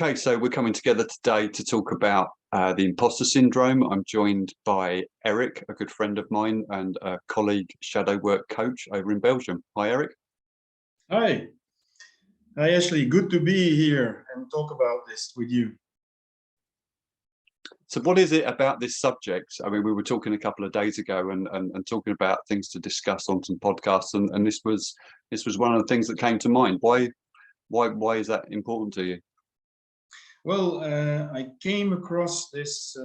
Okay, so we're coming together today to talk about the imposter syndrome. I'm joined by Erik, a good friend of mine and a colleague shadow work coach over in Belgium. Hi, Erik. Hi. Hi, Ashley. Good to be here and talk about this with you. So what is it about this subject? I mean, we were talking a couple of days ago and talking about things to discuss on some podcasts, and this was one of the things that came to mind. Why is that important to you? Well, I came across this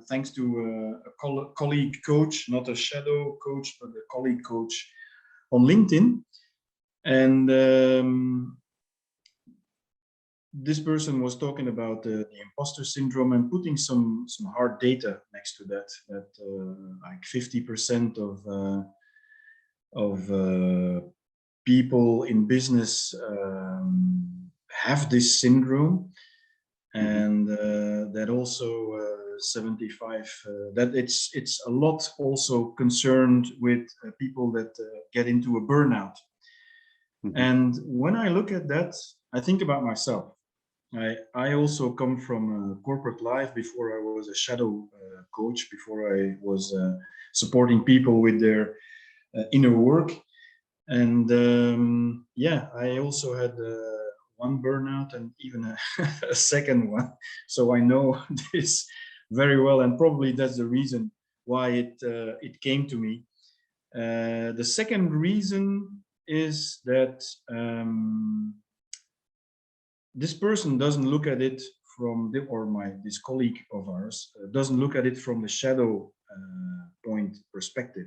thanks to a colleague coach, not a shadow coach, but a colleague coach on LinkedIn. And this person was talking about the imposter syndrome and putting some hard data next to that like 50% of people in business have this syndrome, and that also 75 that it's a lot also concerned with people that get into a burnout. And when I look at that, I think about myself. I also come from a corporate life before I was a shadow coach, before I was supporting people with their inner work. And yeah, I also had one burnout and even a second one. So I know this very well, and probably that's the reason why it came to me. The second reason is that this person doesn't look at it from this colleague of ours doesn't look at it from the shadow point perspective.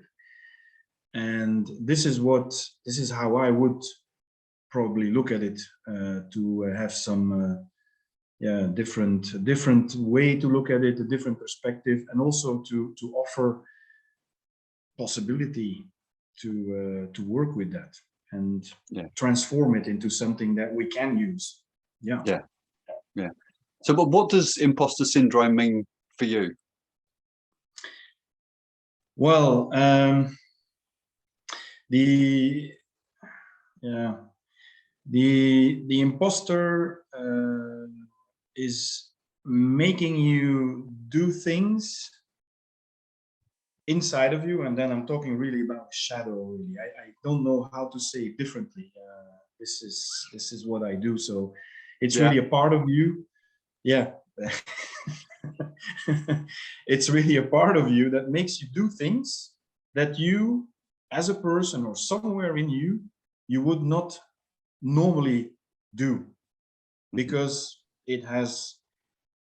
And this is how I would probably look at it, to have some different way to look at it, a different perspective, and also to offer possibility to work with that and transform it into something that we can use. Yeah. So what does imposter syndrome mean for you? Well, the imposter is making you do things inside of you, and then I'm talking really about shadow. Really, I don't know how to say it differently. This is what I do. So it's really a part of you. Yeah. It's really a part of you that makes you do things that you, as a person or somewhere in you, you would not normally do, because it has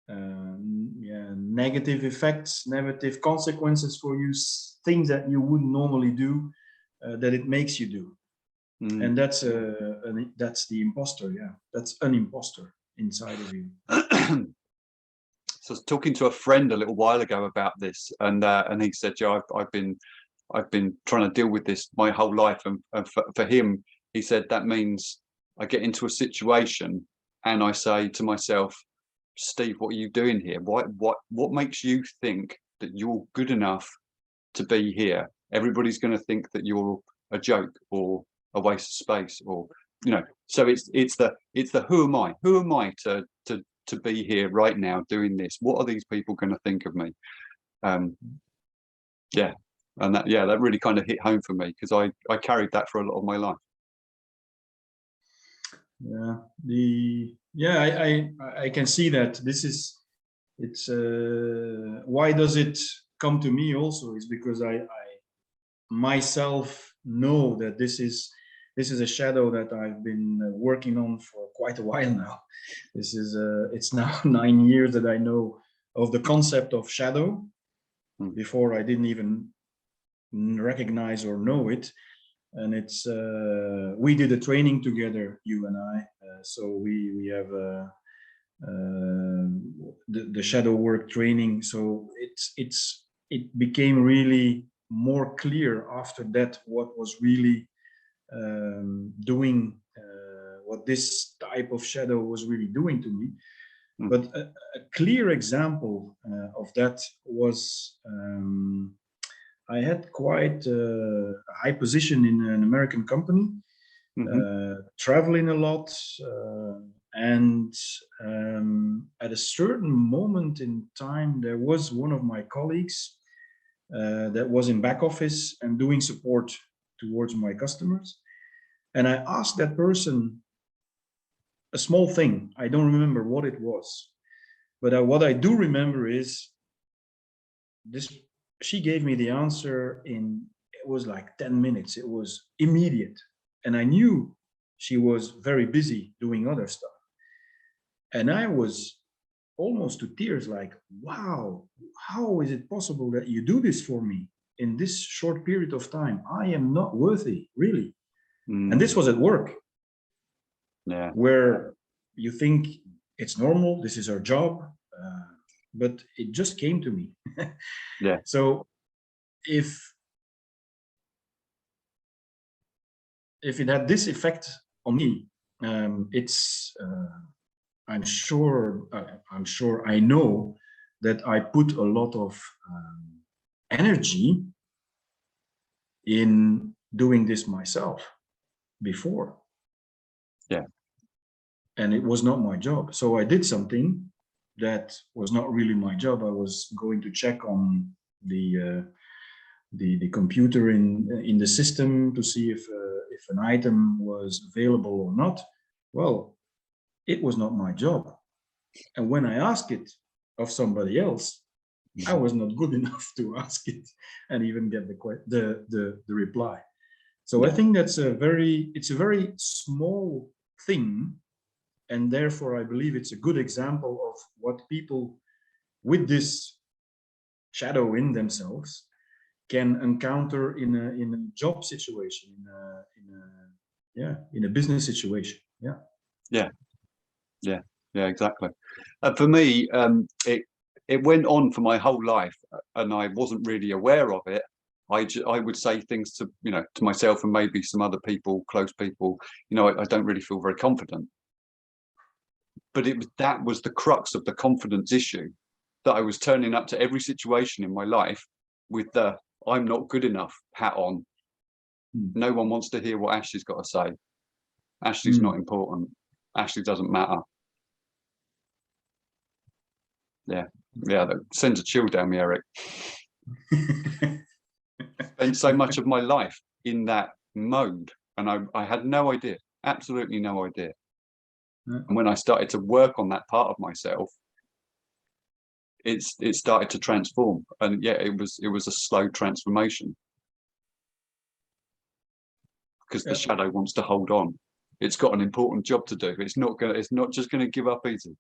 negative effects, negative consequences for you, things that you wouldn't normally do, that it makes you do. And that's the imposter. That's an imposter inside of you. So I was talking to a friend a little while ago about this, and he said, I've been trying to deal with this my whole life, and for him, he said that means I get into a situation and I say to myself, Steve, what are you doing here? What makes you think that you're good enough to be here? Everybody's going to think that you're a joke or a waste of space, or so it's the who am I to be here right now doing this? What are these people going to think of me? And that really kind of hit home for me, because I carried that for a lot of my life. I can see that. Why does it come to me also is because I myself know that this is a shadow that I've been working on for quite a while now. It's now 9 years that I know of the concept of shadow. Before I didn't even recognize or know it. And it's we did a training together, you and I. So we have the shadow work training. So it became really more clear after that what was really doing, what this type of shadow was really doing to me. But a clear example of that was I had quite a high position in an American company, traveling a lot, And at a certain moment in time, there was one of my colleagues that was in back office and doing support towards my customers. And I asked that person a small thing. I don't remember what it was, but what I do remember is this. She gave me the answer in, it was like 10 minutes. It was immediate. And I knew she was very busy doing other stuff. And I was almost to tears, like, wow, how is it possible that you do this for me in this short period of time? I am not worthy, really. And this was at work, where you think it's normal, this is our job, but it just came to me. So if it had this effect on me, it's I'm sure I know that I put a lot of energy in doing this myself before. And it was not my job. So I did something that was not really my job. I was going to check on the computer in the system to see if an item was available or not. Well, it was not my job. And when I asked it of somebody else, I was not good enough to ask it and even get the reply. So I think it's a very small thing, and therefore I believe it's a good example of what people with this shadow in themselves can encounter in a job situation, in a business situation. Exactly. For me, it went on for my whole life, and I wasn't really aware of it. I would say things to to myself and maybe some other people, close people. I don't really feel very confident. But that was the crux of the confidence issue, that I was turning up to every situation in my life with the "I'm not good enough" hat on. No one wants to hear what Ashley's got to say. Ashley's not important. Ashley doesn't matter. That sends a chill down me, Erik. Spent so much of my life in that mode, and I had no idea, absolutely no idea. And when I started to work on that part of myself, it started to transform. And it was a slow transformation, because the shadow wants to hold on. It's got an important job to do. It's not just going to give up easy.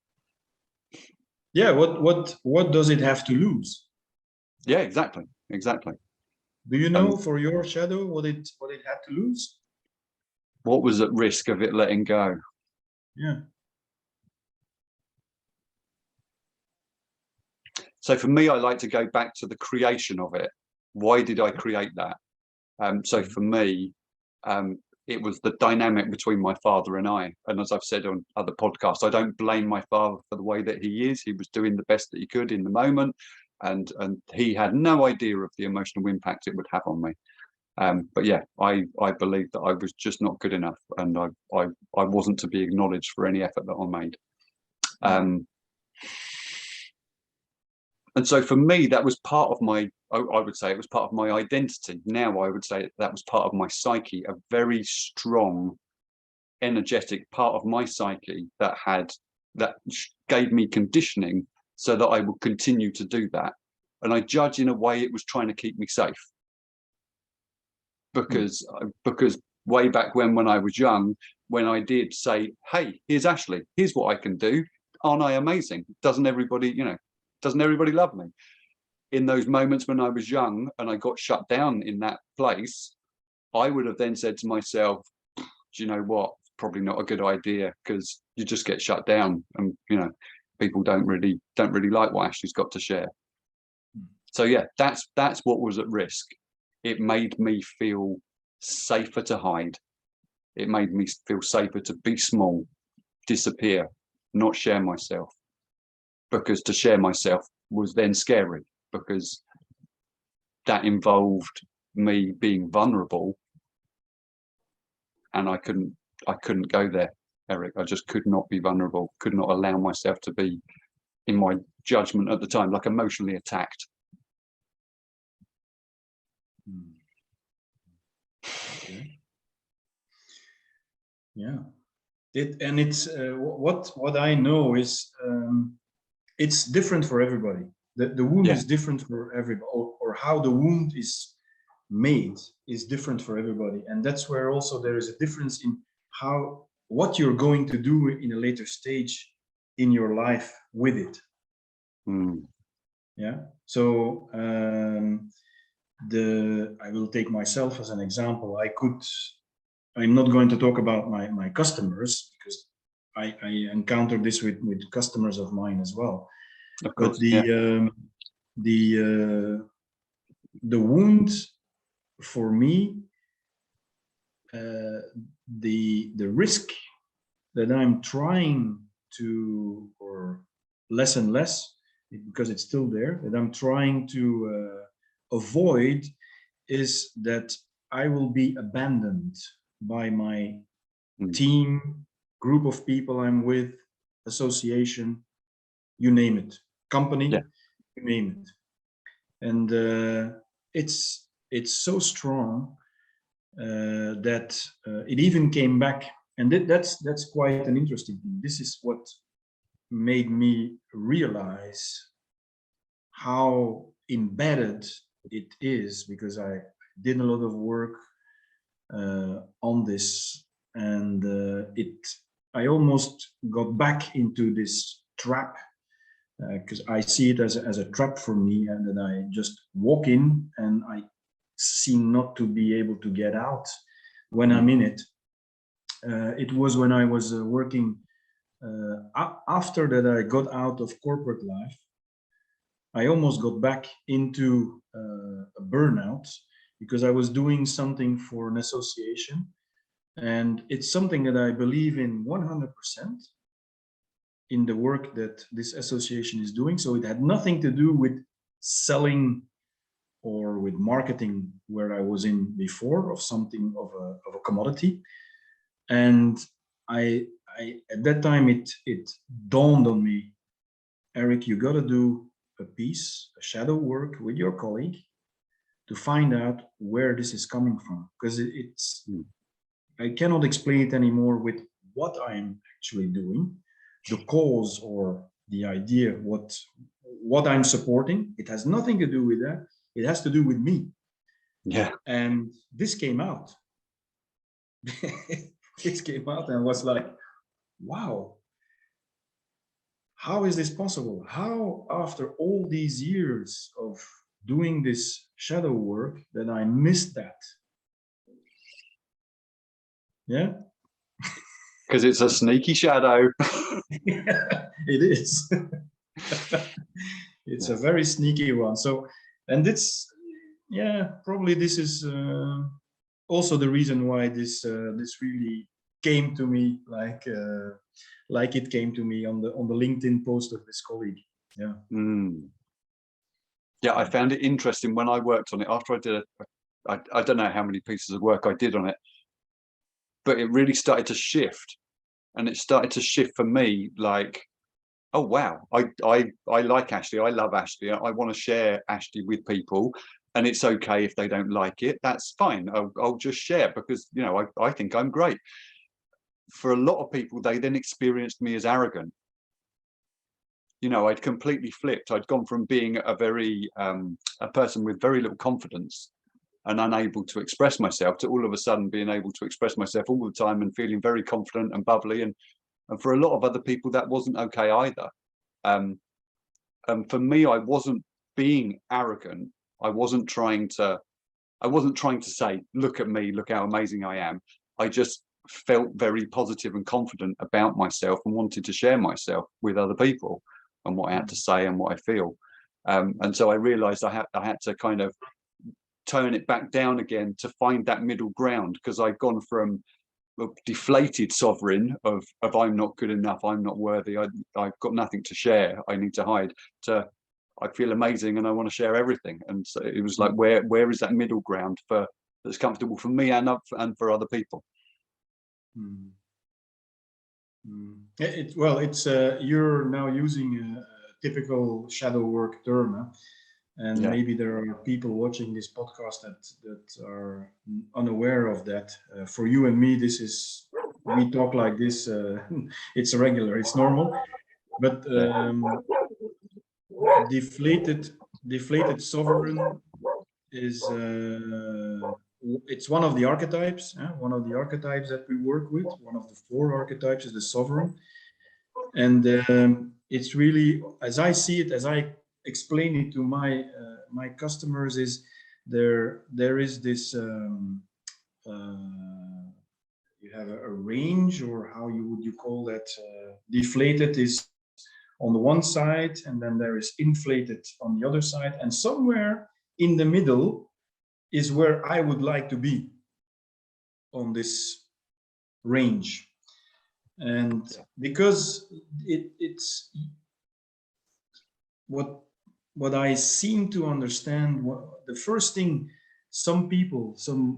What does it have to lose? Exactly. Do you know for your shadow what it had to lose? What was at risk of it letting go? So for me, I like to go back to the creation of it. Why did I create that? So for me, it was the dynamic between my father and I. And as I've said on other podcasts, I don't blame my father for the way that he is. He was doing the best that he could in the moment. And he had no idea of the emotional impact it would have on me. But I believe that I was just not good enough, and I wasn't to be acknowledged for any effort that I made. And so for me, that was part of my, I would say it was part of my identity. Now I would say that was part of my psyche, a very strong, energetic part of my psyche that gave me conditioning so that I would continue to do that. And I judge in a way it was trying to keep me safe. Because way back when I was young, when I did say, "Hey, here's Ashley, here's what I can do. Aren't I amazing? Doesn't everybody love me?" In those moments when I was young and I got shut down in that place, I would have then said to myself, "Do you know what? Probably not a good idea, because you just get shut down, and people don't really like what Ashley's got to share." So that's what was at risk. It made me feel safer to hide. It made me feel safer to be small, disappear, not share myself. Because to share myself was then scary, because that involved me being vulnerable, and I couldn't go there. Erik. I just could not be vulnerable, could not allow myself to be, in my judgment at the time, like emotionally attacked. Okay. Yeah. It's what I know is it's different for everybody. The wound is different for everybody, or how the wound is made is different for everybody, and that's where also there is a difference in what you're going to do in a later stage in your life with it. Yeah. So I will take myself as an example. I'm not going to talk about my customers, because I encountered this with customers of mine as well. Of course, but the wound for me, the risk that I'm trying to, or less and less, because it's still there, that I'm trying to avoid, is that I will be abandoned by my team, group of people I'm with, association, you name it, company, you name it. And it's so strong that it even came back. And that's quite an interesting thing. This is what made me realize how embedded it is, because I did a lot of work on this, and I almost got back into this trap, because I see it as a trap for me, and then I just walk in and I seem not to be able to get out when I'm in it. It was when I was working, after that I got out of corporate life, I almost got back into a burnout, because I was doing something for an association, and it's something that I believe in 100% in the work that this association is doing. So it had nothing to do with selling or with marketing, where I was in before, of something of a commodity. And I at that time it dawned on me, Erik, you got to do a piece, a shadow work with your colleague to find out where this is coming from, because I cannot explain it anymore with what I'm actually doing, the cause or the idea, what I'm supporting. It has nothing to do with that. It has to do with me. Yeah. And this came out. This came out and was like, wow, how is this possible? How, after all these years of doing this shadow work, that I missed that? Yeah. Because it's a sneaky shadow. It is. It's a very sneaky one. So, and it's, yeah, probably this is also the reason why this really came to me, like it came to me on the LinkedIn post of this colleague. Yeah. Yeah, I found it interesting when I worked on it. After I did I don't know how many pieces of work I did on it, but it really started to shift, and it started to shift for me, like, oh wow, I like Ashley, I love Ashley, I want to share Ashley with people, and it's okay if they don't like it, that's fine. I'll just share, because you know I think I'm great. For a lot of people, they then experienced me as arrogant. You know, I'd completely flipped. I'd gone from being a person with very little confidence and unable to express myself, to all of a sudden being able to express myself all the time and feeling very confident and bubbly. And for a lot of other people, that wasn't okay either. And for me, I wasn't being arrogant. I wasn't trying to say, look at me, look how amazing I am. I just felt very positive and confident about myself, and wanted to share myself with other people and what I had to say and what I feel. And so I realized I had to kind of turn it back down again to find that middle ground, because I'd gone from a deflated sovereign of I'm not good enough, I'm not worthy, I've got nothing to share, I need to hide, to I feel amazing and I want to share everything. And so it was like, where is that middle ground that's comfortable for me and for other people? Well, it's you're now using a typical shadow work term, huh? And Yeah, maybe there are people watching this podcast that are unaware of that. For you and me, this is we talk like this. It's regular, it's normal. But yeah, deflated deflated sovereign is it's one of the archetypes. One of the archetypes that we work with. One of the four archetypes is the sovereign, and it's really, as I see it, as I explain it to my customers, is there is this you have a range, or how you would you call that? Deflated is on the one side, and then there is inflated on the other side, and somewhere in the middle is where I would like to be on this range. And because it's what I seem to understand, the first thing some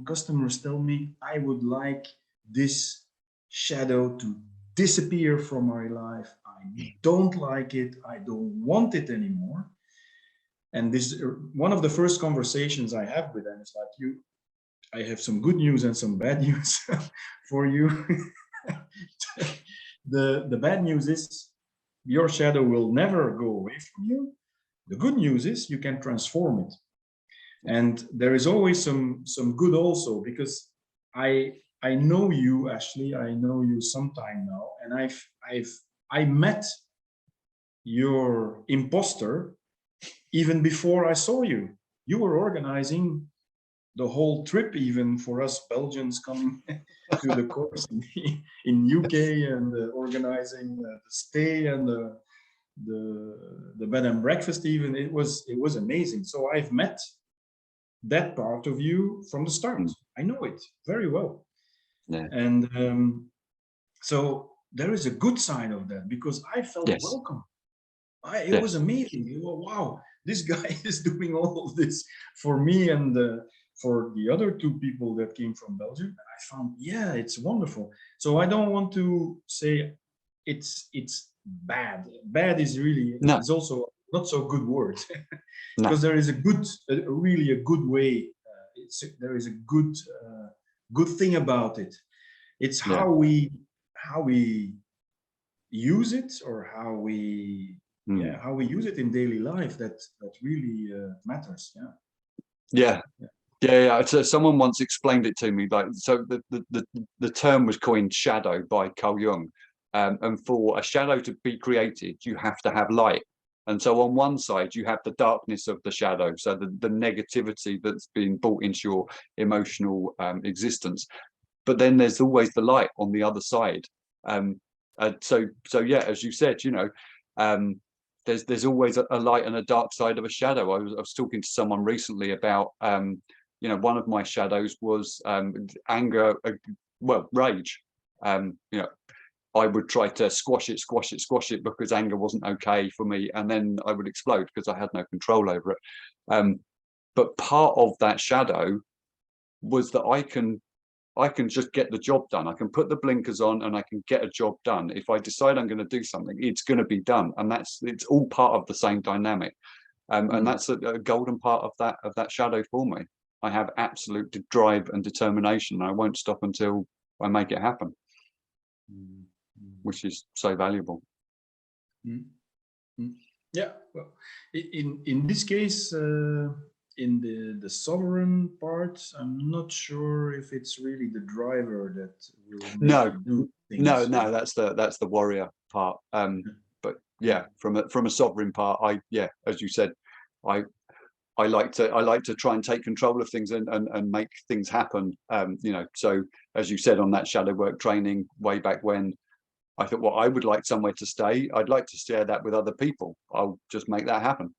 customers tell me, I would like this shadow to disappear from my life. I don't like it. I don't want it anymore. And this, one of the first conversations I have with them is like, I have some good news and some bad news for you. The bad news is your shadow will never go away from you. The good news is you can transform it. And there is always some good also, because I know you, Ashley. I know you sometime now, and I met your imposter even before I saw you. You were organizing the whole trip, even for us Belgians coming to the course in UK, and organizing the stay and the bed and breakfast. Even it was amazing. So I've met that part of you from the start. I know it very well. yeah, And so there is a good side of that, because I felt yes, welcome. It was yes, amazing. Wow, this guy is doing all of this for me and for the other two people that came from Belgium. I found, yeah, it's wonderful. So I don't want to say it's bad. Bad is really no, is also not so good word, no, because there is a good, really a good way. There is a good good thing about it. It's yeah, how we use it, or how we, mm. yeah, how we use it in daily life, that really matters. Yeah. Yeah. Yeah, yeah. So someone once explained it to me. Like, so the term was coined shadow by Carl Jung, and for a shadow to be created, you have to have light. And so on one side, you have the darkness of the shadow, so the negativity that's been brought into your emotional existence. But then there's always the light on the other side. Um, so yeah, as you said, um, there's always a light and a dark side of a shadow. I was talking to someone recently about one of my shadows was anger, well, rage. I would try to squash it because anger wasn't okay for me, and then I would explode because I had no control over it. But part of that shadow was that I can just get the job done. I can put the blinkers on and I can get a job done. If I decide I'm going to do something, it's going to be done, and it's all part of the same dynamic. And that's a golden part of that shadow for me. I have absolute drive and determination. I won't stop until I make it happen, which is so valuable. Yeah. Well, in this case, in the sovereign part, I'm not sure if it's really the driver that will make No, you do things. no, that's the warrior part. But yeah, from a sovereign part, as you said, I I like to try and take control of things and make things happen. So as you said on that shadow work training way back when, I thought, well, I would like somewhere to stay. I'd like to share that with other people. I'll just make that happen.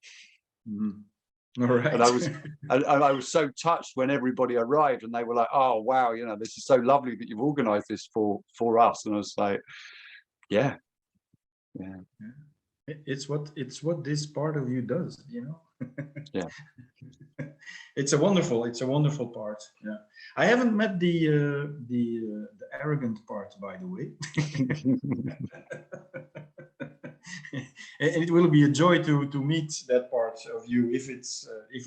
All right. And I was so touched when everybody arrived and they were like, oh wow, this is so lovely that you've organized this for us. And I was like, yeah. It's what this part of you does. Yeah. It's a wonderful part. Yeah, I haven't met the arrogant part, by the way. And it will be a joy to meet that part of you if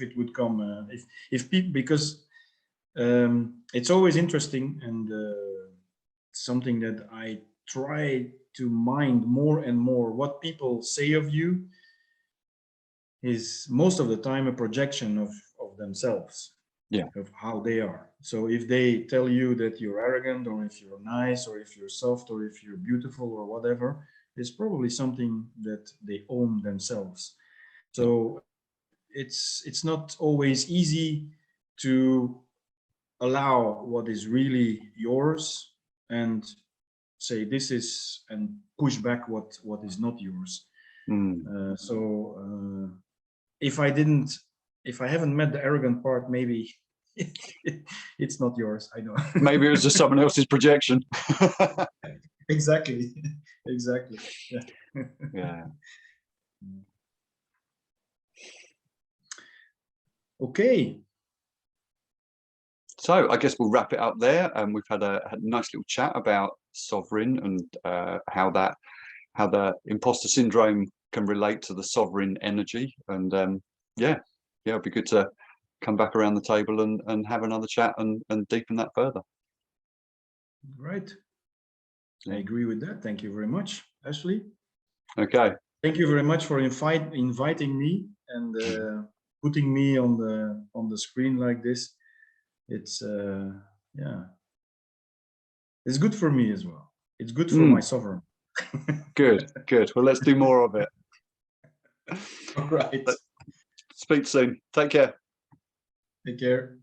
it would come, if people, because it's always interesting, and something that I try to mind more and more. What people say of you is most of the time a projection of themselves, Yeah. of how they are. So if they tell you that you're arrogant, or if you're nice, or if you're soft, or if you're beautiful, or whatever, it's probably something that they own themselves. So it's not always easy to allow what is really yours and say this is, and push back what is not yours. So if I haven't met the arrogant part, maybe it's not yours. I know. Maybe it was just someone else's projection. Exactly. Exactly. Yeah. Yeah. Okay. So I guess we'll wrap it up there. And we've had a nice little chat about sovereign, and how the imposter syndrome can relate to the sovereign energy. And yeah, it'd be good to come back around the table and have another chat and deepen that further. Right. Yeah. I agree with that. Thank you very much, Ashley. Okay. Thank you very much for inviting me and putting me on the screen like this. It's yeah, it's good for me as well. It's good for my sovereign. Good. Well, let's do more of it. All right. Speak soon. Take care. Take care.